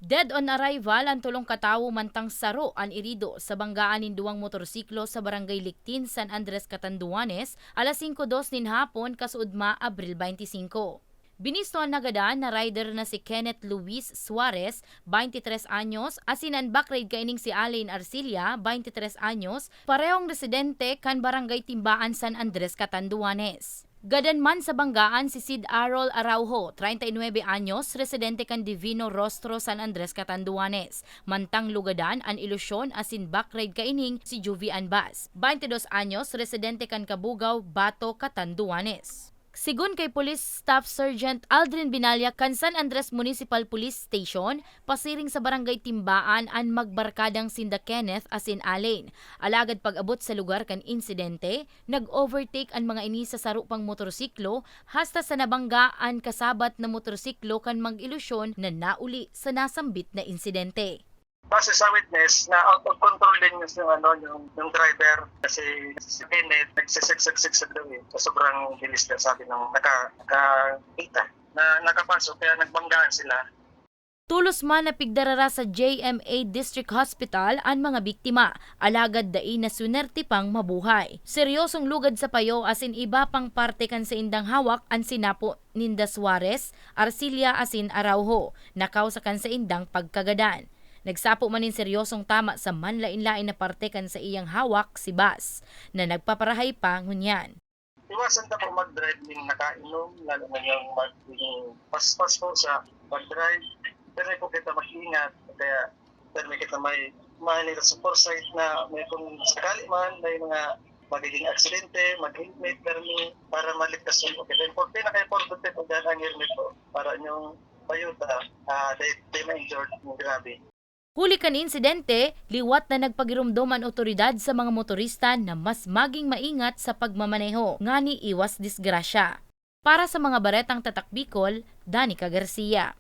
Dead on arrival ang tulong katawo mantang saro ang irido sa banggaan nin duwang motorsiklo sa Barangay Lictin, San Andres, Catanduanes, alas 5:02 nin hapon kasuudma Abril 25. Binistoan nagadan na rider na si Kenneth Luis Suarez, 23 anyos, asin ang backgrade kaining si Alain Arcilla, 23 anyos, parehong residente kan Barangay Timbaan, San Andres, Catanduanes. Gadan man sa banggaan si Sid Arol Araujo, 39 anyos, residente kan Divino Rostro, San Andres, Catanduanes. Mantang lugadan ang Ilusyon asin backride kaining si Juvie Anbas, 22 anyos, residente kan Kabugaw, Bato, Catanduanes. Sigun kay Police Staff Sergeant Aldrin Binalya kan San Andres Municipal Police Station, pasiring sa Barangay Timbaan ang magbarkadang sinda Kenneth asin Alain. Alagad pag-abot sa lugar kan insidente, nag-overtake ang mga ini sa sarupang motorsiklo hasta sa nabanggaan kasabat na motorsiklo kan mag-ilusyon na nauli sa nasambit na insidente. Base sa witness na out of control din yung driver kasi si Kenneth nagsisiksik daw sa sobrang bilis na sabi ng nakakita na nakapasok kaya nagbanggaan sila. Tulos man na pigdarara sa JMA District Hospital ang mga biktima, alagad dai na sunerti pang mabuhay. Seryosong lugad sa payo asin iba pang parte kan sa indang hawak ang sinapo ninda Suarez, Arcilla asin Araujo, nakaw sa kan sa indang pagkagadan. Nagsapo man in seryosong tama sa manlain-lain na parte kan sa iyang hawak si Bas, na nagpaparahay pa ngunyan. Iwasan ta po mag-drive ng nakainom, lalo na yung pas-pas po sa mag-drive. Pero po kita mag-ingat, kaya pero kita may mahalila sa foresight na may kung sakali man, may mga magiging aksidente, mag-helmet, para maligtas yung okay. Pinaka-important po dahil ang helmet po, para yung bayuta, they ma-injured mo grabe. Huli kan insidente, liwat na nagpagirumdom ang otoridad sa mga motorista na mas maging maingat sa pagmamaneho, ngani iwas disgrasya. Para sa mga baretang tatak Bicol, Danica Garcia.